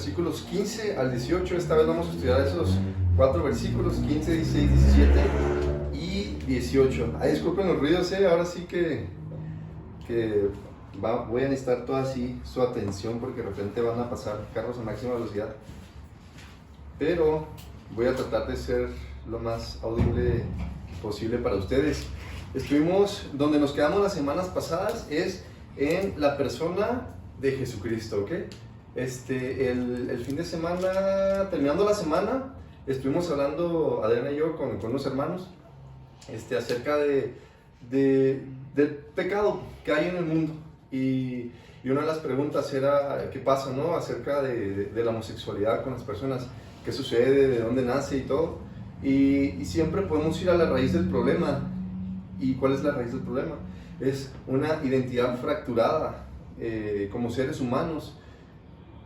Versículos 15 al 18, esta vez vamos a estudiar esos 4 versículos, 15, 16, 17 y 18. Ay, disculpen los ruidos, ahora sí que voy a necesitar toda así su atención porque de repente van a pasar carros a máxima velocidad. Pero voy a tratar de ser lo más audible posible para ustedes. Estuvimos, donde nos quedamos las semanas pasadas es en la persona de Jesucristo, ¿ok? El fin de semana, terminando la semana, estuvimos hablando, Adriana y yo, con unos hermanos, acerca del pecado que hay en el mundo. Y una de las preguntas era, ¿qué pasa, no? Acerca de la homosexualidad con las personas, qué sucede, de dónde nace y todo. Y siempre podemos ir a la raíz del problema. ¿Y cuál es la raíz del problema? Es una identidad fracturada como seres humanos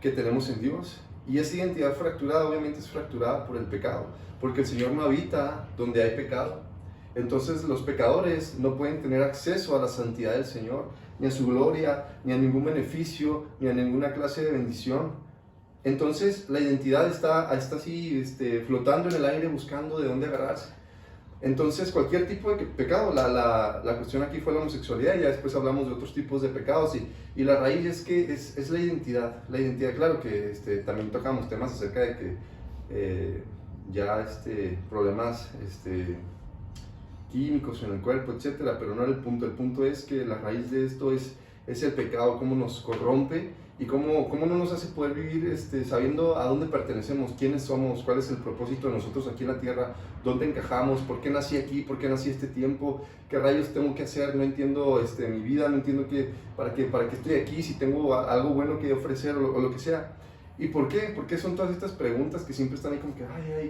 que tenemos en Dios. Y esa identidad fracturada obviamente es fracturada por el pecado, porque el Señor no habita donde hay pecado. Entonces los pecadores no pueden tener acceso a la santidad del Señor, ni a su gloria, ni a ningún beneficio, ni a ninguna clase de bendición. Entonces la identidad está así flotando en el aire, buscando de dónde agarrarse. Entonces cualquier tipo de pecado, la cuestión aquí fue la homosexualidad, y ya después hablamos de otros tipos de pecados, y la raíz es que es la identidad. La identidad, claro que también tocamos temas acerca de que problemas químicos en el cuerpo, etcétera, pero no era el punto. El punto es que la raíz de esto es el pecado, cómo nos corrompe y cómo no nos hace poder vivir sabiendo a dónde pertenecemos, quiénes somos, cuál es el propósito de nosotros aquí en la tierra, dónde encajamos, por qué nací aquí, por qué nací tiempo, qué rayos tengo que hacer, no entiendo mi vida, no entiendo para qué estoy aquí, si tengo algo bueno que ofrecer o lo que sea. ¿Y por qué? Porque son todas estas preguntas que siempre están ahí como que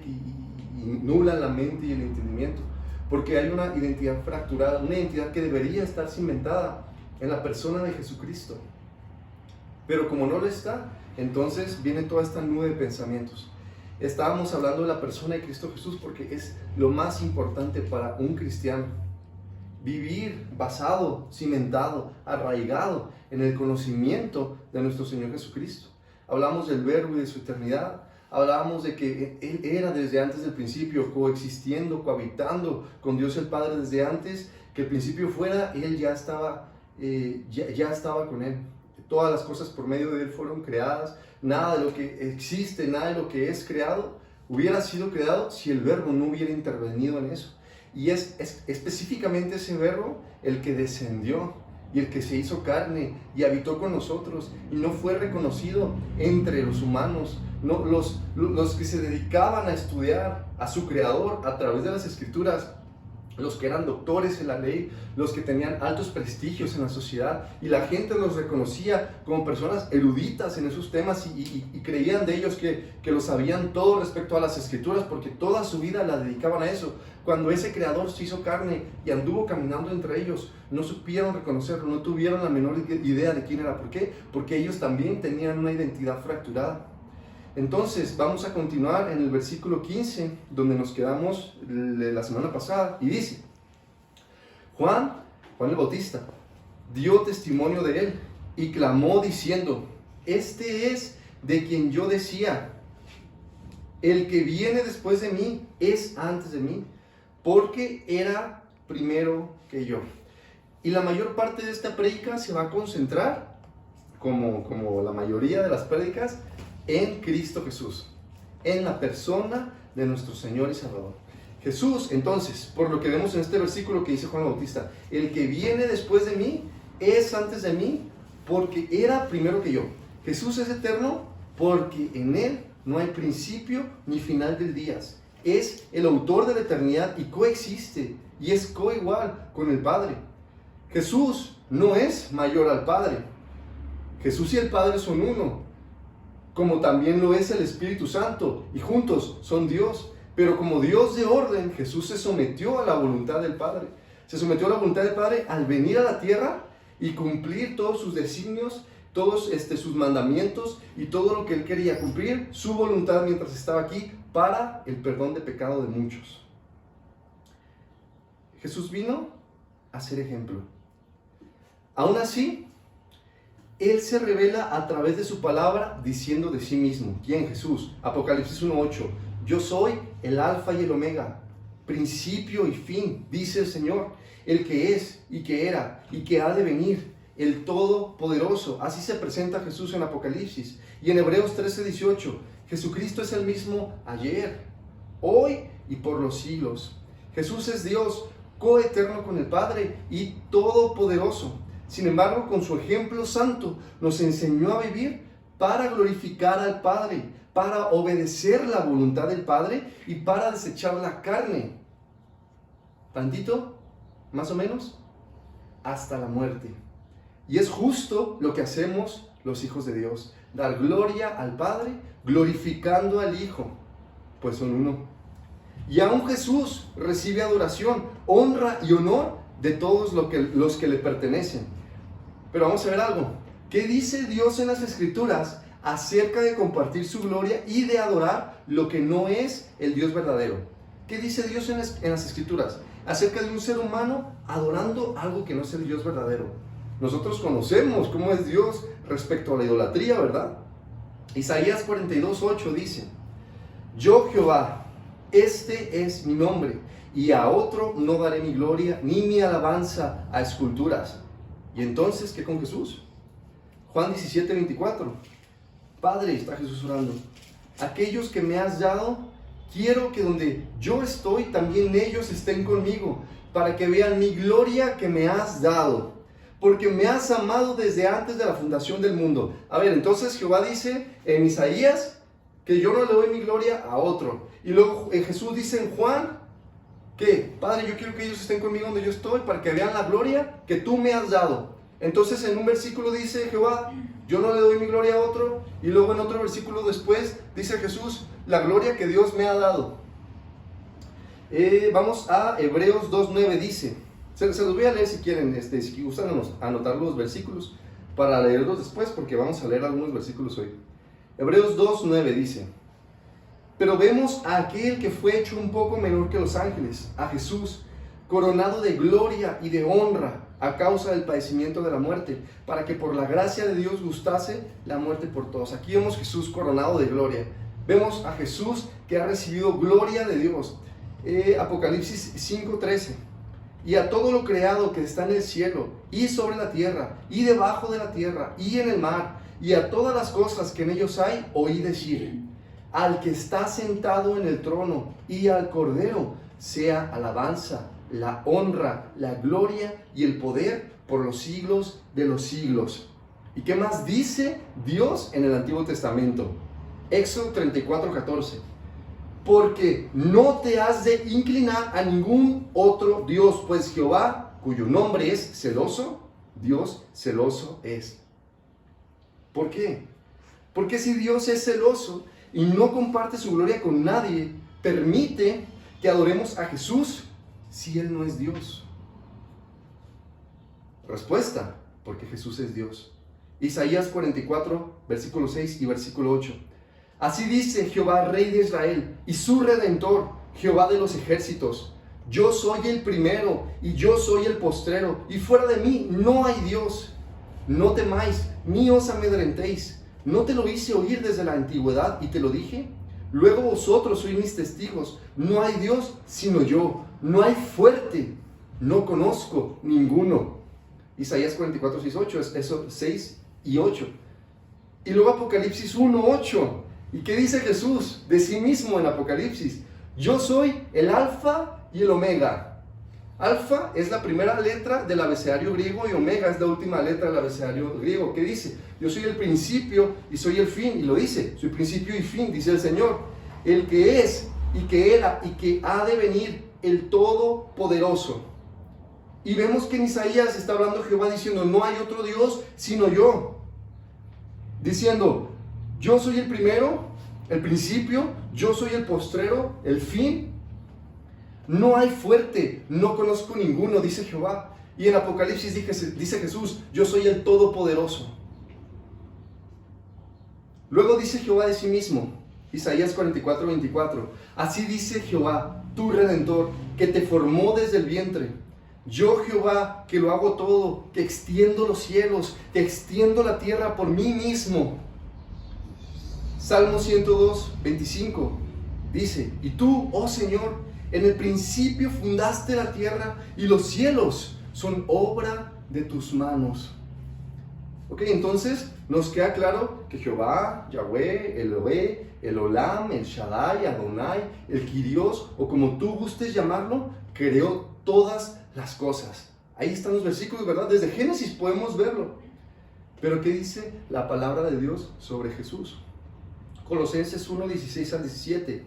y nulan la mente y el entendimiento. Porque hay una identidad fracturada, una identidad que debería estar cimentada en la persona de Jesucristo. Pero como no lo está, entonces viene toda esta nube de pensamientos. Estábamos hablando de la persona de Cristo Jesús porque es lo más importante para un cristiano. Vivir basado, cimentado, arraigado en el conocimiento de nuestro Señor Jesucristo. Hablamos del Verbo y de su eternidad. Hablábamos de que Él era desde antes del principio, coexistiendo, cohabitando con Dios el Padre desde antes que el principio fuera. Él ya estaba con Él. Todas las cosas por medio de Él fueron creadas. Nada de lo que existe, nada de lo que es creado hubiera sido creado si el Verbo no hubiera intervenido en eso. Y es específicamente ese Verbo el que descendió y el que se hizo carne y habitó con nosotros y no fue reconocido entre los humanos. No, los que se dedicaban a estudiar a su Creador a través de las Escrituras, los que eran doctores en la ley, los que tenían altos prestigios en la sociedad, y la gente los reconocía como personas eruditas en esos temas y creían de ellos que lo sabían todo respecto a las Escrituras, porque toda su vida la dedicaban a eso. Cuando ese Creador se hizo carne y anduvo caminando entre ellos, no supieron reconocerlo, no tuvieron la menor idea de quién era. ¿Por qué? Porque ellos también tenían una identidad fracturada. Entonces vamos a continuar en el versículo 15, donde nos quedamos la semana pasada, y dice: Juan el Bautista dio testimonio de él y clamó diciendo: este es de quien yo decía, el que viene después de mí es antes de mí, porque era primero que yo. Y la mayor parte de esta prédica se va a concentrar, como la mayoría de las prédicas, en Cristo Jesús, en la persona de nuestro Señor y Salvador. Jesús, entonces, por lo que vemos en este versículo que dice Juan el Bautista, el que viene después de mí es antes de mí, porque era primero que yo. Jesús es eterno porque en Él no hay principio ni final del días. Es el autor de la eternidad y coexiste y es coigual con el Padre. Jesús no es mayor al Padre. Jesús y el Padre son uno, como también lo es el Espíritu Santo, y juntos son Dios. Pero como Dios de orden, Jesús se sometió a la voluntad del Padre. Se sometió a la voluntad del Padre al venir a la tierra y cumplir todos sus designios, todos sus mandamientos y todo lo que Él quería cumplir, su voluntad mientras estaba aquí, para el perdón de pecado de muchos. Jesús vino a ser ejemplo. Aún así, Él se revela a través de su palabra diciendo de sí mismo. ¿Quién? Jesús. Apocalipsis 1:8. Yo soy el alfa y el omega, principio y fin, dice el Señor, el que es y que era y que ha de venir, el Todopoderoso. Así se presenta Jesús en Apocalipsis. Y en Hebreos 13:18, Jesucristo es el mismo ayer, hoy y por los siglos. Jesús es Dios, coeterno con el Padre y todopoderoso. Sin embargo, con su ejemplo santo, nos enseñó a vivir para glorificar al Padre, para obedecer la voluntad del Padre y para desechar la carne. Tantito, más o menos, hasta la muerte. Y es justo lo que hacemos los hijos de Dios, dar gloria al Padre, glorificando al Hijo, pues son uno. Y aún Jesús recibe adoración, honra y honor de todos los que le pertenecen. Pero vamos a ver algo. ¿Qué dice Dios en las Escrituras acerca de compartir su gloria y de adorar lo que no es el Dios verdadero? ¿Qué dice Dios en las Escrituras acerca de un ser humano adorando algo que no es el Dios verdadero? Nosotros conocemos cómo es Dios respecto a la idolatría, ¿verdad? Isaías 42:8 dice: Yo, Jehová, este es mi nombre, y a otro no daré mi gloria, ni mi alabanza a esculturas. ¿Y entonces qué con Jesús? Juan 17:24. Padre, está Jesús orando, aquellos que me has dado, quiero que donde yo estoy, también ellos estén conmigo, para que vean mi gloria que me has dado, porque me has amado desde antes de la fundación del mundo. A ver, entonces Jehová dice en Isaías que yo no le doy mi gloria a otro. Y luego Jesús dice en Juan que, Padre, yo quiero que ellos estén conmigo donde yo estoy para que vean la gloria que tú me has dado. Entonces en un versículo dice Jehová, yo no le doy mi gloria a otro. Y luego en otro versículo después dice Jesús, la gloria que Dios me ha dado. Vamos a Hebreos 2:9 dice, se los voy a leer si quieren, si gustan anotar los versículos para leerlos después, porque vamos a leer algunos versículos hoy. Hebreos 2:9 dice: Pero vemos a aquel que fue hecho un poco menor que los ángeles, a Jesús, coronado de gloria y de honra a causa del padecimiento de la muerte, para que por la gracia de Dios gustase la muerte por todos. Aquí vemos a Jesús coronado de gloria. Vemos a Jesús que ha recibido gloria de Dios. Apocalipsis 5:13. Y a todo lo creado que está en el cielo, y sobre la tierra, y debajo de la tierra, y en el mar, y a todas las cosas que en ellos hay, oí decir: al que está sentado en el trono y al Cordero sea alabanza, la honra, la gloria y el poder por los siglos de los siglos. ¿Y qué más dice Dios en el Antiguo Testamento? Éxodo 34:14. Porque no te has de inclinar a ningún otro Dios, pues Jehová, cuyo nombre es celoso, Dios celoso es. ¿Por qué? Porque si Dios es celoso y no comparte su gloria con nadie, permite que adoremos a Jesús si Él no es Dios. Respuesta: porque Jesús es Dios. Isaías 44, versículo 6 y versículo 8. Así dice Jehová, Rey de Israel, y su Redentor, Jehová de los ejércitos: yo soy el primero y yo soy el postrero, y fuera de mí no hay Dios. No temáis, ni os amedrentéis. ¿No te lo hice oír desde la antigüedad y te lo dije? Luego vosotros sois mis testigos. No hay Dios sino yo. No hay fuerte. No conozco ninguno. Isaías 44, 6, 8. Eso, 6 y 8. Y luego Apocalipsis 1, 8. ¿Y qué dice Jesús de sí mismo en Apocalipsis? Yo soy el alfa y el omega. Alfa es la primera letra del abecedario griego y omega es la última letra del abecedario griego. ¿Qué dice? Yo soy el principio y soy el fin. Y lo dice, soy principio y fin, dice el Señor. El que es y que era y que ha de venir, el Todopoderoso. Y vemos que en Isaías está hablando Jehová diciendo: no hay otro Dios sino yo. Diciendo: yo soy el primero, el principio, yo soy el postrero, el fin. No hay fuerte, no conozco ninguno, dice Jehová. Y en Apocalipsis dice Jesús: yo soy el Todopoderoso. Luego dice Jehová de sí mismo, Isaías 44, 24. Así dice Jehová, tu Redentor, que te formó desde el vientre. Yo Jehová, que lo hago todo, que extiendo los cielos, que extiendo la tierra por mí mismo. Salmo 102, 25 dice, y tú, oh Señor, en el principio fundaste la tierra y los cielos son obra de tus manos. Ok, entonces nos queda claro que Jehová, Yahweh, Elohé, el Olam, el Shaddai, Adonai, el Kyrios, o como tú gustes llamarlo, creó todas las cosas. Ahí están los versículos, ¿verdad? Desde Génesis podemos verlo. Pero ¿qué dice la palabra de Dios sobre Jesús? Colosenses 1, 16 al 17.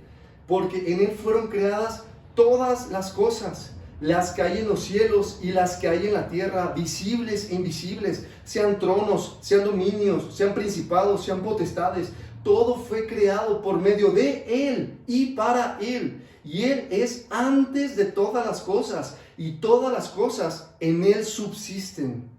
Porque en Él fueron creadas todas las cosas, las que hay en los cielos y las que hay en la tierra, visibles e invisibles, sean tronos, sean dominios, sean principados, sean potestades. Todo fue creado por medio de Él y para Él. Y Él es antes de todas las cosas, y todas las cosas en Él subsisten.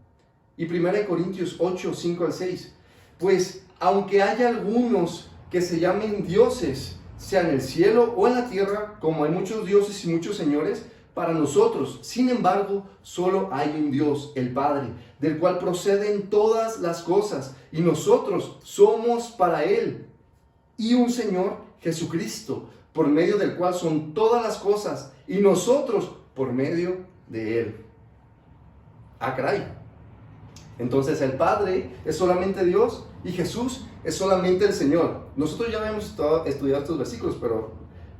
Y 1 Corintios 8, 5 al 6. Pues aunque haya algunos que se llamen dioses, sea en el cielo o en la tierra, como hay muchos dioses y muchos señores, para nosotros, sin embargo, solo hay un Dios, el Padre, del cual proceden todas las cosas, y nosotros somos para Él, y un Señor, Jesucristo, por medio del cual son todas las cosas, y nosotros por medio de Él. Ah, caray. Entonces el Padre es solamente Dios, y Jesús es solamente el Señor. Nosotros ya habíamos estudiado estos versículos, pero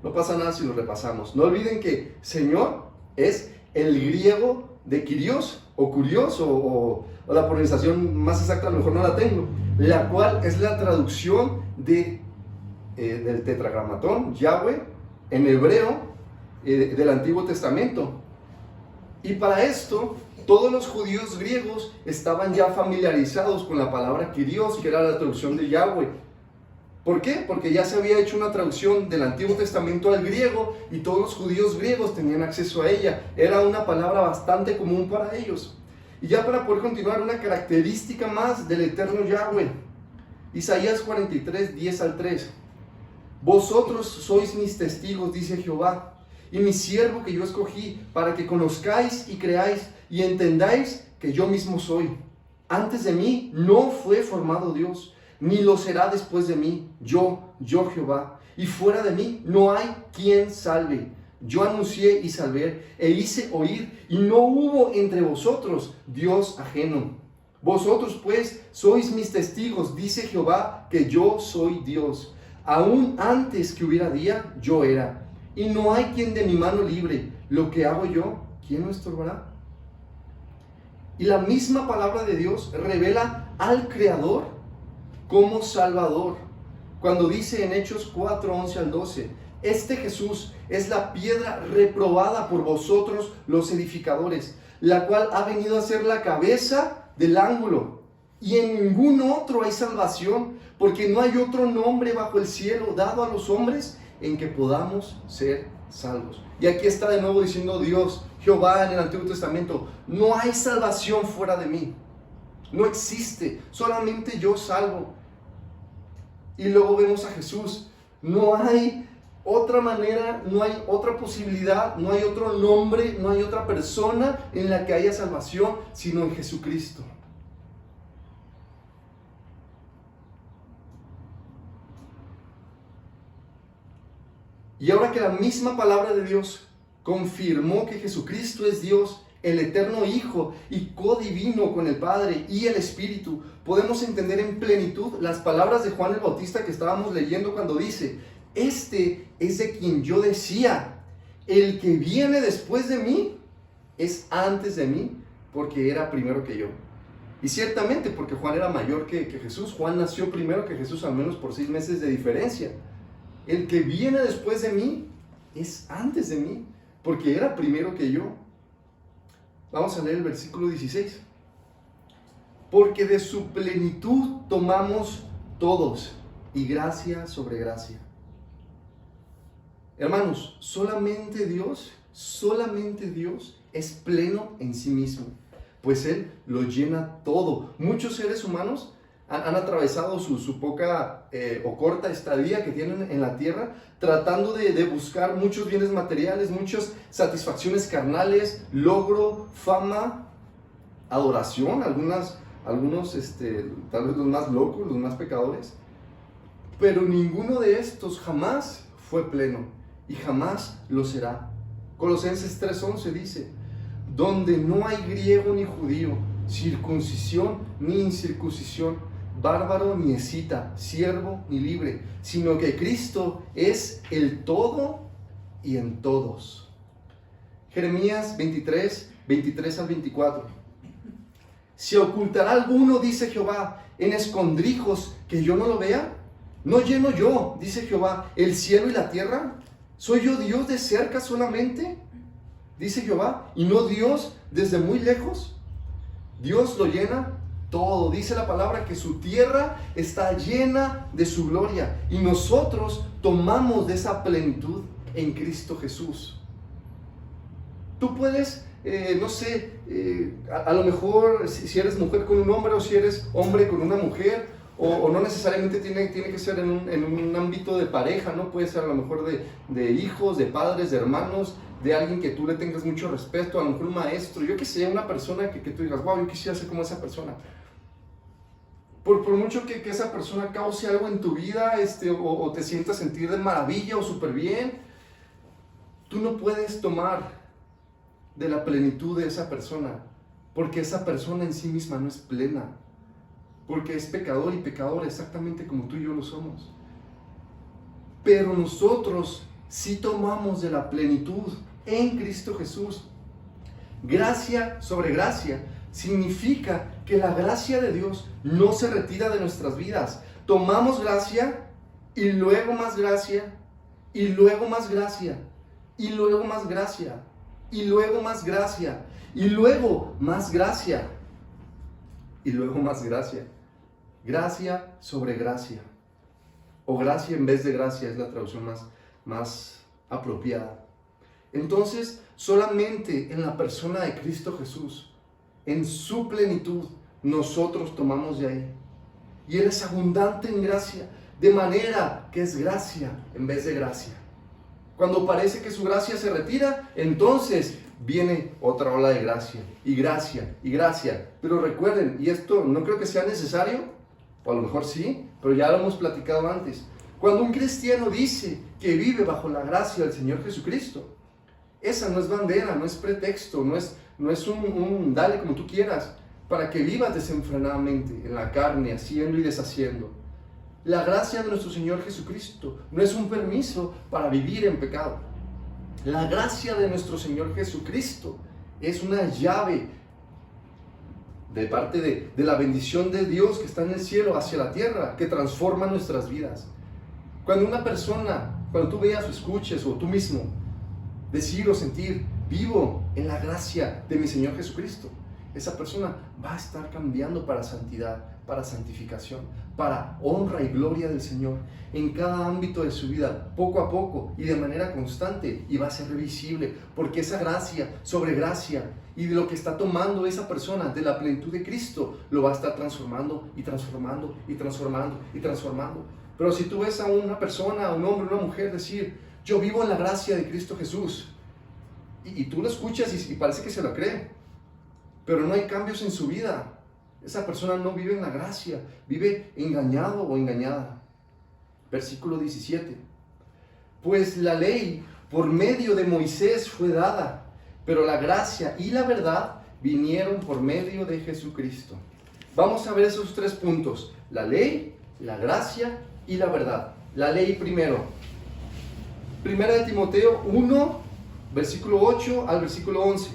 no pasa nada si los repasamos. No olviden que Señor es el griego de Kyrios o Kurios, o la pronunciación más exacta a lo mejor no la tengo, la cual es la traducción del tetragramatón Yahweh en hebreo del Antiguo Testamento. Y para esto todos los judíos griegos estaban ya familiarizados con la palabra Kyrios, que era la traducción de Yahweh. ¿Por qué? Porque ya se había hecho una traducción del Antiguo Testamento al griego y todos los judíos griegos tenían acceso a ella. Era una palabra bastante común para ellos. Y ya para poder continuar, una característica más del eterno Yahweh. Isaías 43, 10 al 3. Vosotros sois mis testigos, dice Jehová, y mi siervo que yo escogí, para que conozcáis y creáis y entendáis que yo mismo soy. Antes de mí no fue formado Dios, ni lo será después de mí, yo Jehová, y fuera de mí no hay quien salve. Yo anuncié y salvé, e hice oír, y no hubo entre vosotros Dios ajeno. Vosotros pues sois mis testigos, dice Jehová, que yo soy Dios. Aún antes que hubiera día, yo era, y no hay quien de mi mano libre. Lo que hago yo, ¿quién lo estorbará? Y la misma palabra de Dios revela al Creador como Salvador, cuando dice en Hechos 4, 11 al 12, este Jesús es la piedra reprobada por vosotros los edificadores, la cual ha venido a ser la cabeza del ángulo, y en ningún otro hay salvación, porque no hay otro nombre bajo el cielo dado a los hombres en que podamos ser salvos. Y aquí está de nuevo diciendo Dios, Jehová en el Antiguo Testamento, no hay salvación fuera de mí, no existe, solamente yo salvo. Y luego vemos a Jesús, no hay otra manera, no hay otra posibilidad, no hay otro nombre, no hay otra persona en la que haya salvación, sino en Jesucristo. Y ahora que la misma palabra de Dios confirmó que Jesucristo es Dios, el eterno Hijo y codivino con el Padre y el Espíritu, podemos entender en plenitud las palabras de Juan el Bautista que estábamos leyendo cuando dice, este es de quien yo decía, el que viene después de mí es antes de mí, porque era primero que yo. Y ciertamente, porque Juan era mayor que Jesús, Juan nació primero que Jesús, al menos por 6 meses de diferencia. El que viene después de mí es antes de mí, porque era primero que yo. Vamos a leer el versículo 16. Porque de su plenitud tomamos todos, y gracia sobre gracia. Hermanos, solamente Dios es pleno en sí mismo, pues Él lo llena todo. Muchos seres humanos han atravesado su poca o corta estadía que tienen en la tierra, tratando de buscar muchos bienes materiales, muchas satisfacciones carnales, logro, fama, adoración, algunos tal vez los más locos, los más pecadores, pero ninguno de estos jamás fue pleno y jamás lo será. Colosenses 3:11 dice: donde no hay griego ni judío, circuncisión ni incircuncisión, bárbaro ni escita, siervo ni libre, sino que Cristo es el todo y en todos. Jeremías 23 al 24. ¿Se ocultará alguno, dice Jehová, en escondrijos que yo no lo vea? ¿No lleno yo, dice Jehová, el cielo y la tierra? ¿Soy yo Dios de cerca solamente? Dice Jehová, y no Dios desde muy lejos. Dios lo llena todo. Dice la palabra que su tierra está llena de su gloria, y nosotros tomamos de esa plenitud en Cristo Jesús. Tú puedes, a lo mejor si eres mujer con un hombre, o si eres hombre con una mujer, o no necesariamente tiene que ser en un ámbito de pareja, ¿no? Puede ser a lo mejor de hijos, de padres, de hermanos, de alguien que tú le tengas mucho respeto, a lo mejor un maestro, yo que sé, una persona que tú digas, wow, yo quisiera ser como esa persona. Por mucho que esa persona cause algo en tu vida, o te sientas sentir de maravilla o súper bien, tú no puedes tomar de la plenitud de esa persona, porque esa persona en sí misma no es plena, porque es pecador y pecador exactamente como tú y yo lo somos. Pero nosotros sí tomamos de la plenitud en Cristo Jesús. Gracia sobre gracia significa que la gracia de Dios no se retira de nuestras vidas. Tomamos gracia y luego más gracia, y luego más gracia, y luego más gracia, y luego más gracia, y luego más gracia, y luego más gracia. Gracia sobre gracia, o gracia en vez de gracia, es la traducción más apropiada. Entonces, solamente en la persona de Cristo Jesús, en su plenitud, nosotros tomamos de ahí. Y Él es abundante en gracia, de manera que es gracia en vez de gracia. Cuando parece que su gracia se retira, entonces viene otra ola de gracia, y gracia, y gracia. Pero recuerden, y esto no creo que sea necesario, o a lo mejor sí, pero ya lo hemos platicado antes. Cuando un cristiano dice que vive bajo la gracia del Señor Jesucristo, esa no es bandera, no es pretexto, no es un dale como tú quieras, para que vivas desenfrenadamente en la carne, haciendo y deshaciendo. La gracia de nuestro Señor Jesucristo no es un permiso para vivir en pecado. La gracia de nuestro Señor Jesucristo es una llave de parte de la bendición de Dios que está en el cielo hacia la tierra, que transforma nuestras vidas. Cuando una persona, cuando tú veas o escuches, o tú mismo, decir o sentir, vivo en la gracia de mi Señor Jesucristo, esa persona va a estar cambiando para santidad, para santificación, para honra y gloria del Señor en cada ámbito de su vida, poco a poco y de manera constante, y va a ser visible, porque esa gracia sobre gracia y de lo que está tomando esa persona de la plenitud de Cristo, lo va a estar transformando y transformando y transformando y transformando. Pero si tú ves a una persona, a un hombre, una mujer decir, yo vivo en la gracia de Cristo Jesús, y tú lo escuchas y parece que se lo cree, pero no hay cambios en su vida, esa persona no vive en la gracia, vive engañado o engañada. Versículo 17. Pues la ley por medio de Moisés fue dada, pero la gracia y la verdad vinieron por medio de Jesucristo. Vamos a ver esos 3 puntos: la ley, la gracia y la verdad. La ley primero. Primera de Timoteo 1, versículo 8 al versículo 11.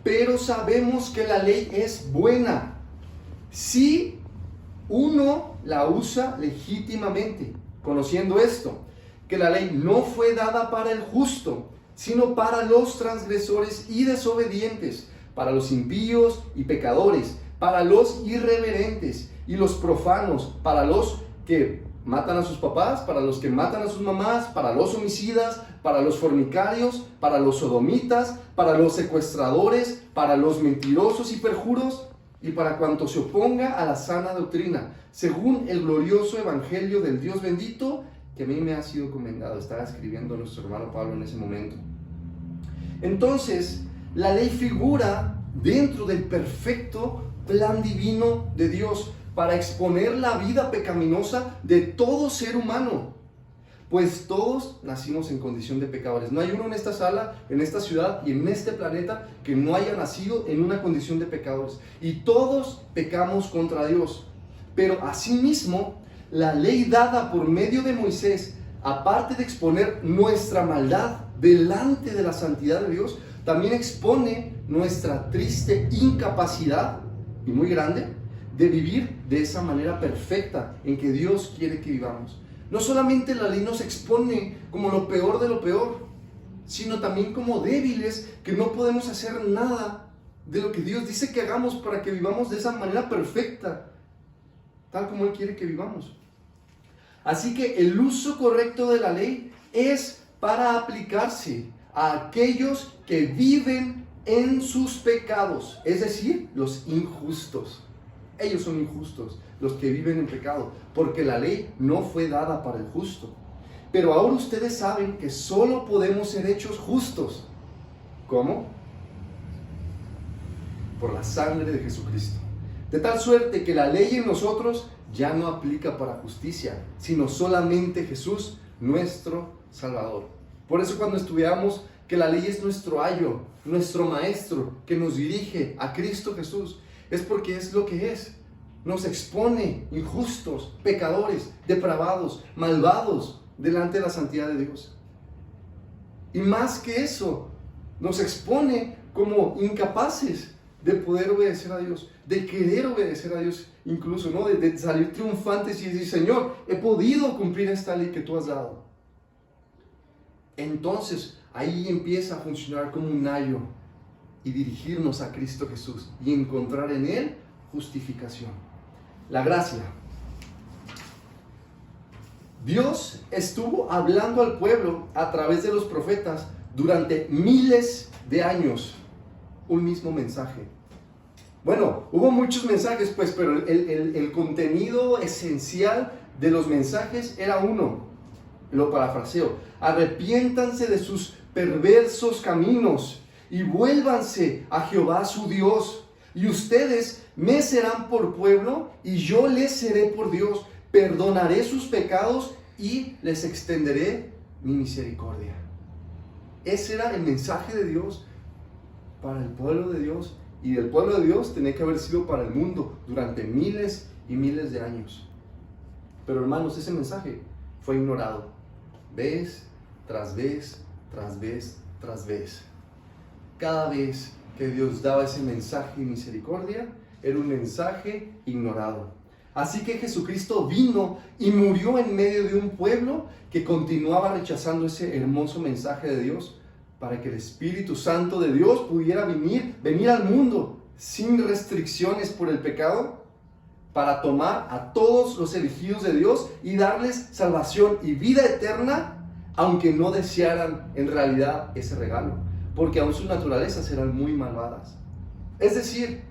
Pero sabemos que la ley es buena si uno la usa legítimamente, conociendo esto, que la ley no fue dada para el justo, sino para los transgresores y desobedientes, para los impíos y pecadores, para los irreverentes y los profanos, para los que matan a sus papás, para los que matan a sus mamás, para los homicidas, para los fornicarios, para los sodomitas, para los secuestradores, para los mentirosos y perjuros, y para cuanto se oponga a la sana doctrina, según el glorioso evangelio del Dios bendito, que a mí me ha sido encomendado. Estaba escribiendo nuestro hermano Pablo en ese momento. Entonces, la ley figura dentro del perfecto plan divino de Dios para exponer la vida pecaminosa de todo ser humano, pues todos nacimos en condición de pecadores. No hay uno en esta sala, en esta ciudad y en este planeta que no haya nacido en una condición de pecadores, y todos pecamos contra Dios. Pero asimismo, la ley dada por medio de Moisés, aparte de exponer nuestra maldad delante de la santidad de Dios, también expone nuestra triste incapacidad, y muy grande, de vivir de esa manera perfecta en que Dios quiere que vivamos. No solamente la ley nos expone como lo peor de lo peor, sino también como débiles que no podemos hacer nada de lo que Dios dice que hagamos para que vivamos de esa manera perfecta, tal como Él quiere que vivamos. Así que el uso correcto de la ley es para aplicarse a aquellos que viven en sus pecados, es decir, los injustos. Ellos son injustos, los que viven en pecado, porque la ley no fue dada para el justo. Pero ahora ustedes saben que solo podemos ser hechos justos. ¿Cómo? Por la sangre de Jesucristo. De tal suerte que la ley en nosotros ya no aplica para justicia, sino solamente Jesús, nuestro Salvador. Por eso cuando estudiamos que la ley es nuestro ayo, nuestro maestro, que nos dirige a Cristo Jesús, es porque es lo que es. Nos expone injustos, pecadores, depravados, malvados delante de la santidad de Dios. Y más que eso, nos expone como incapaces de poder obedecer a Dios, de querer obedecer a Dios, incluso, ¿no? De salir triunfantes y decir: Señor, he podido cumplir esta ley que tú has dado. Entonces, ahí empieza a funcionar como un ayo y dirigirnos a Cristo Jesús y encontrar en Él justificación. La gracia. Dios estuvo hablando al pueblo a través de los profetas durante miles de años un mismo mensaje. Bueno, hubo muchos mensajes, pues, pero el contenido esencial de los mensajes era uno. Lo parafraseo: arrepiéntanse de sus perversos caminos y vuélvanse a Jehová su Dios, y ustedes me serán por pueblo y yo les seré por Dios. Perdonaré sus pecados y les extenderé mi misericordia. Ese era el mensaje de Dios para el pueblo de Dios, y del pueblo de Dios tenía que haber sido para el mundo durante miles y miles de años. Pero hermanos, ese mensaje fue ignorado vez tras vez, tras vez, tras vez. Cada vez que Dios daba ese mensaje de misericordia, era un mensaje ignorado. Así que Jesucristo vino y murió en medio de un pueblo que continuaba rechazando ese hermoso mensaje de Dios, para que el Espíritu Santo de Dios pudiera venir al mundo sin restricciones por el pecado, para tomar a todos los elegidos de Dios y darles salvación y vida eterna, aunque no desearan en realidad ese regalo, porque aún sus naturalezas eran muy malvadas. Es decir,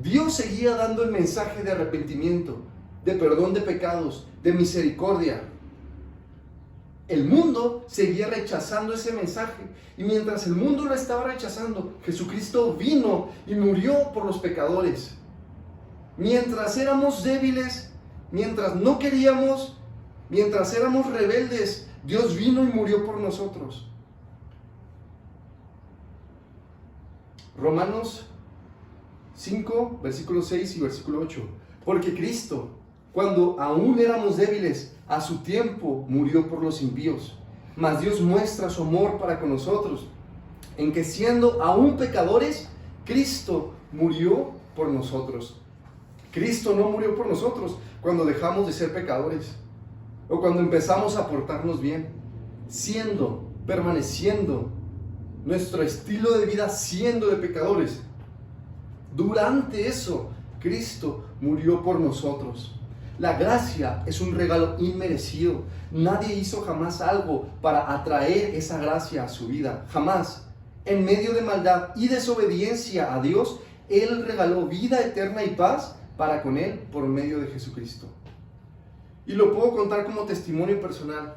Dios seguía dando el mensaje de arrepentimiento, de perdón de pecados, de misericordia. El mundo seguía rechazando ese mensaje, y mientras el mundo lo estaba rechazando, Jesucristo vino y murió por los pecadores. Mientras éramos débiles, mientras no queríamos, mientras éramos rebeldes, Dios vino y murió por nosotros. Romanos 5, versículo 6 y versículo 8. Porque Cristo, cuando aún éramos débiles, a su tiempo murió por los impíos. Mas Dios muestra su amor para con nosotros, en que siendo aún pecadores, Cristo murió por nosotros. Cristo no murió por nosotros cuando dejamos de ser pecadores, o cuando empezamos a portarnos bien, permaneciendo, nuestro estilo de vida siendo de pecadores. Durante eso, Cristo murió por nosotros. La gracia es un regalo inmerecido. Nadie hizo jamás algo para atraer esa gracia a su vida. Jamás. En medio de maldad y desobediencia a Dios, Él regaló vida eterna y paz para con Él por medio de Jesucristo. Y lo puedo contar como testimonio personal.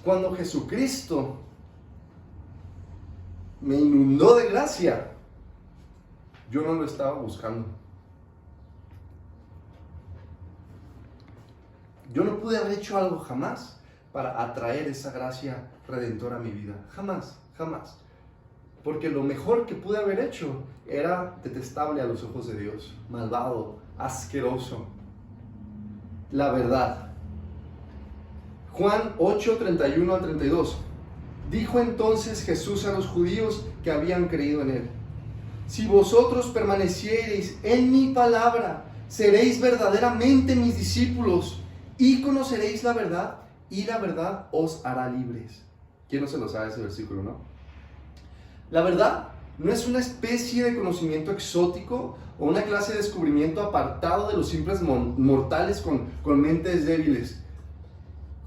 Cuando Jesucristo me inundó de gracia, yo no lo estaba buscando. Yo no pude haber hecho algo jamás para atraer esa gracia redentora a mi vida. Jamás, jamás. Porque lo mejor que pude haber hecho era detestable a los ojos de Dios, malvado, asqueroso. La verdad. Juan 8, 31 al 32. Dijo entonces Jesús a los judíos que habían creído en Él: si vosotros permaneciereis en mi palabra, seréis verdaderamente mis discípulos y conoceréis la verdad, y la verdad os hará libres. ¿Quién no se lo sabe ese versículo, no? La verdad no es una especie de conocimiento exótico o una clase de descubrimiento apartado de los simples mortales con mentes débiles.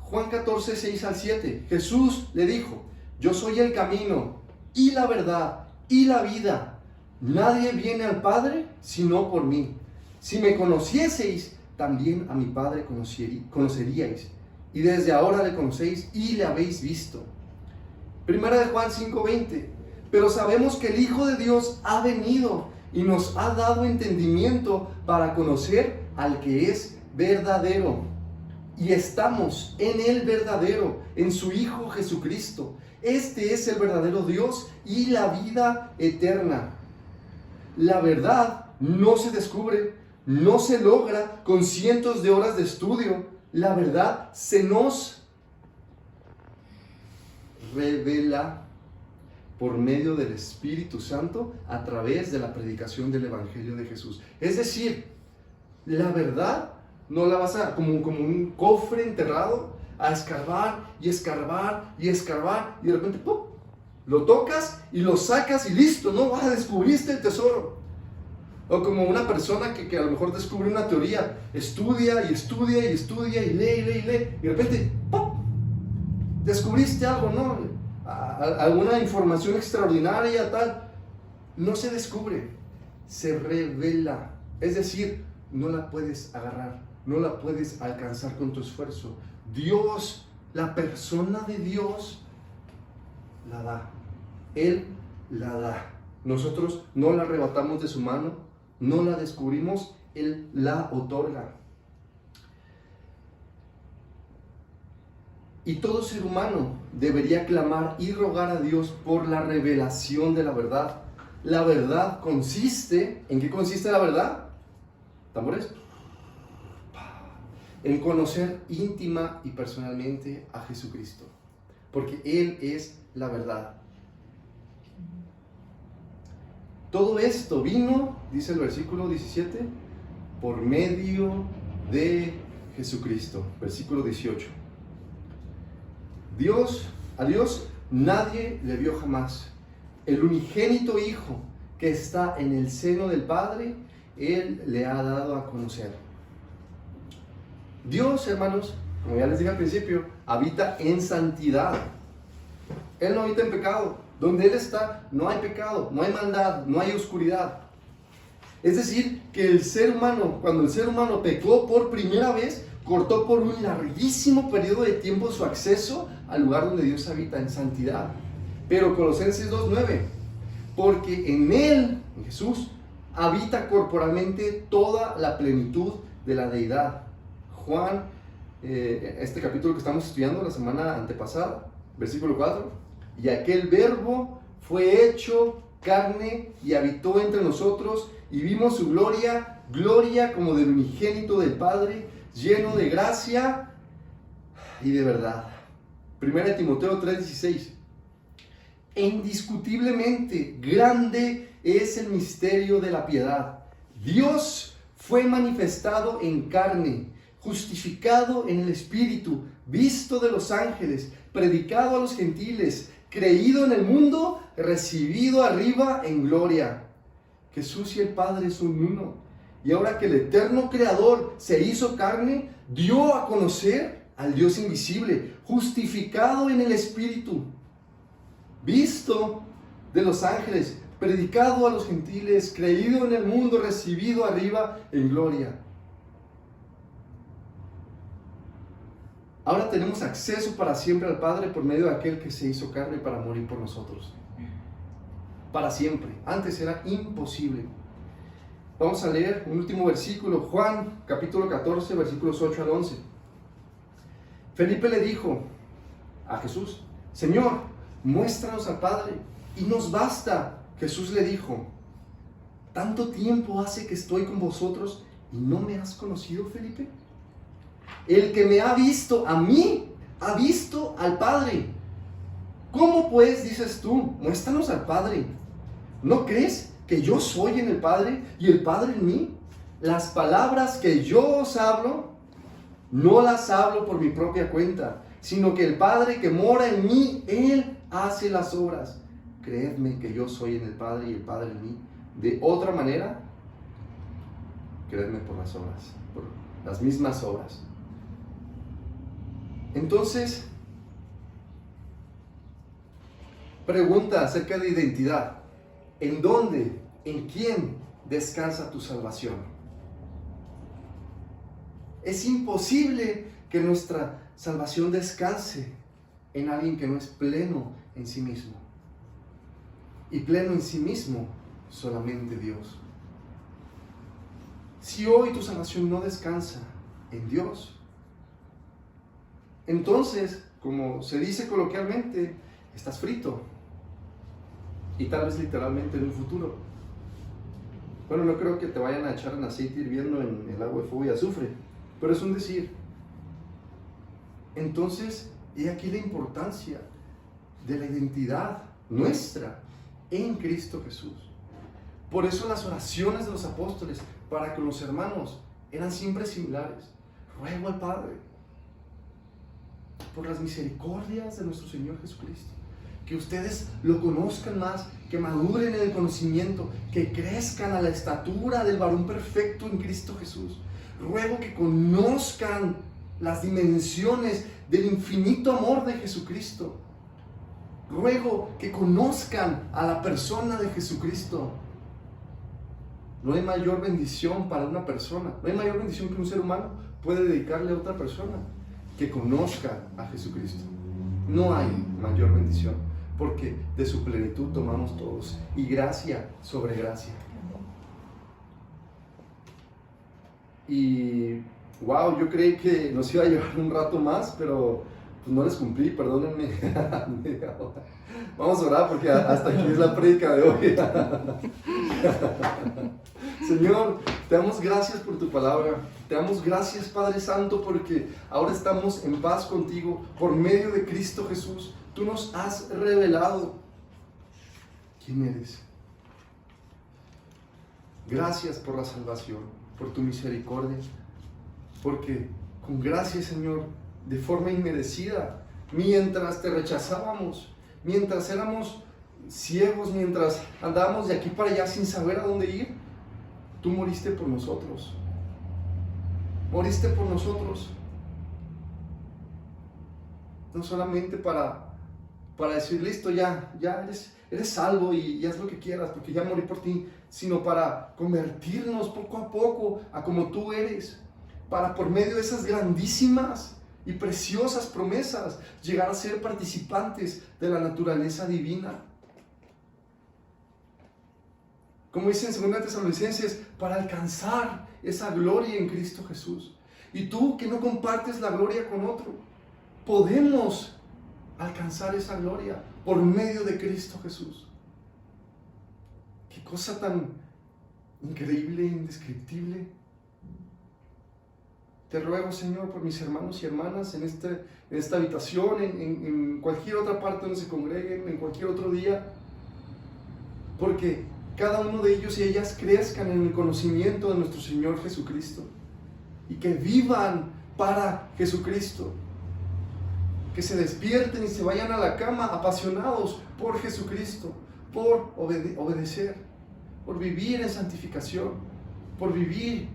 Juan 14, 6 al 7. Jesús le dijo: yo soy el camino y la verdad y la vida. Nadie viene al Padre sino por mí. Si me conocieseis, también a mi Padre conoceríais. Y desde ahora le conocéis y le habéis visto. Primera de Juan 5:20. Pero sabemos que el Hijo de Dios ha venido y nos ha dado entendimiento para conocer al que es verdadero. Y estamos en el verdadero, en su Hijo Jesucristo. Este es el verdadero Dios y la vida eterna. La verdad no se descubre, no se logra con cientos de horas de estudio. La verdad se nos revela por medio del Espíritu Santo a través de la predicación del Evangelio de Jesús. Es decir, la verdad no la vas a, como un cofre enterrado, a escarbar y escarbar y escarbar, y de repente ¡pum!, lo tocas y lo sacas y listo, ¿no? Descubriste el tesoro. O como una persona que a lo mejor descubre una teoría, estudia y estudia y estudia y lee y lee y lee, y de repente ¡pum!, descubriste algo, ¿no? Alguna información extraordinaria, tal. No se descubre, se revela. Es decir, no la puedes agarrar, no la puedes alcanzar con tu esfuerzo. Dios, la persona de Dios, la da. Él la da. Nosotros no la arrebatamos de su mano, no la descubrimos, Él la otorga. Y todo ser humano debería clamar y rogar a Dios por la revelación de la verdad. La verdad consiste, ¿en qué consiste la verdad? ¿Tambores? En conocer íntima y personalmente a Jesucristo, porque Él es la verdad. Todo esto vino, dice el versículo 17, por medio de Jesucristo. Versículo 18. A Dios nadie le vio jamás. El unigénito Hijo que está en el seno del Padre, Él le ha dado a conocer. Dios, hermanos, como ya les dije al principio, habita en santidad. Él no habita en pecado. Donde Él está, no hay pecado, no hay maldad, no hay oscuridad. Es decir, que el ser humano, cuando el ser humano pecó por primera vez, cortó por un larguísimo periodo de tiempo su acceso al lugar donde Dios habita en santidad. Pero Colosenses 2:9, porque en Él, en Jesús, habita corporalmente toda la plenitud de la deidad. Juan, este capítulo que estamos estudiando la semana antepasada, versículo 4, y aquel verbo fue hecho carne y habitó entre nosotros, y vimos su gloria, gloria como del unigénito del Padre, lleno de gracia y de verdad. 1 Timoteo 3:16. Indiscutiblemente grande es el misterio de la piedad. Dios fue manifestado en carne, justificado en el Espíritu, visto de los ángeles, predicado a los gentiles, creído en el mundo, recibido arriba en gloria. Jesús y el Padre son uno. Y ahora que el eterno Creador se hizo carne, dio a conocer al Dios invisible, justificado en el Espíritu, visto de los ángeles, predicado a los gentiles, creído en el mundo, recibido arriba en gloria. Ahora tenemos acceso para siempre al Padre por medio de aquel que se hizo carne para morir por nosotros. Para siempre. Antes era imposible. Vamos a leer un último versículo, Juan capítulo 14, versículos 8 al 11. Felipe le dijo a Jesús: Señor, muéstranos al Padre y nos basta. Jesús le dijo: ¿tanto tiempo hace que estoy con vosotros y no me has conocido, Felipe? El que me ha visto a mí, ha visto al Padre. ¿Cómo pues dices tú, muéstranos al Padre? ¿No crees que yo soy en el Padre y el Padre en mí? Las palabras que yo os hablo, no las hablo por mi propia cuenta, sino que el Padre que mora en mí, Él hace las obras. Creedme que yo soy en el Padre y el Padre en mí. De otra manera, creedme por las obras, por las mismas obras. Entonces, pregunta acerca de identidad. ¿En dónde, en quién descansa tu salvación? Es imposible que nuestra salvación descanse en alguien que no es pleno en sí mismo. Y pleno en sí mismo, solamente Dios. Si hoy tu salvación no descansa en Dios, entonces, como se dice coloquialmente, estás frito. Y tal vez literalmente en un futuro. Bueno, no creo que te vayan a echar en aceite hirviendo en el agua de fuego y azufre, pero es un decir. Entonces, he aquí la importancia de la identidad nuestra en Cristo Jesús. Por eso las oraciones de los apóstoles para con los hermanos eran siempre similares. Ruego al Padre por las misericordias de nuestro Señor Jesucristo, que ustedes lo conozcan más, que maduren en el conocimiento, que crezcan a la estatura del varón perfecto en Cristo Jesús. Ruego que conozcan las dimensiones del infinito amor de Jesucristo. Ruego que conozcan a la persona de Jesucristo. No hay mayor bendición para una persona, no hay mayor bendición que un ser humano puede dedicarle a otra persona, que conozca a Jesucristo. No hay mayor bendición, porque de su plenitud tomamos todos, y gracia sobre gracia. Y wow, yo creí que nos iba a llevar un rato más, pero pues no les cumplí, perdónenme. Vamos a orar porque hasta aquí es la prédica de hoy. Señor, te damos gracias por tu palabra. Te damos gracias, Padre Santo, porque ahora estamos en paz contigo por medio de Cristo Jesús. Tú nos has revelado quién eres. Gracias por la salvación, por tu misericordia, porque con gracia, Señor, de forma inmerecida, mientras te rechazábamos, mientras éramos ciegos, mientras andábamos de aquí para allá sin saber a dónde ir, tú moriste por nosotros. Moriste por nosotros. No solamente para decir, listo, ya eres salvo y haz lo que quieras, porque ya morí por ti, sino para convertirnos poco a poco a como tú eres, para por medio de esas grandísimas y preciosas promesas llegar a ser participantes de la naturaleza divina. Como dice en 2 Tesalonicenses, para alcanzar esa gloria en Cristo Jesús. Y tú que no compartes la gloria con otro, podemos alcanzar esa gloria por medio de Cristo Jesús. Qué cosa tan increíble e indescriptible. Te ruego, Señor, por mis hermanos y hermanas en esta habitación, en cualquier otra parte donde se congreguen, en cualquier otro día, porque cada uno de ellos y ellas crezcan en el conocimiento de nuestro Señor Jesucristo y que vivan para Jesucristo, que se despierten y se vayan a la cama apasionados por Jesucristo, por obedecer, por vivir en santificación, por vivir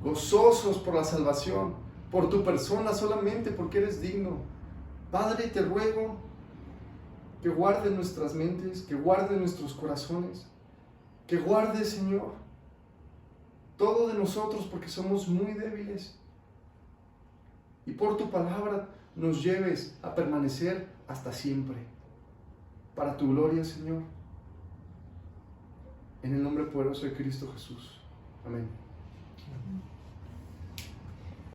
gozosos por la salvación, por tu persona solamente porque eres digno. Padre, te ruego que guarde nuestras mentes, que guarde nuestros corazones, que guarde, Señor, todo de nosotros, porque somos muy débiles. Y por tu palabra nos lleves a permanecer hasta siempre, para tu gloria, Señor. En el nombre poderoso de Cristo Jesús. Amén. Amén.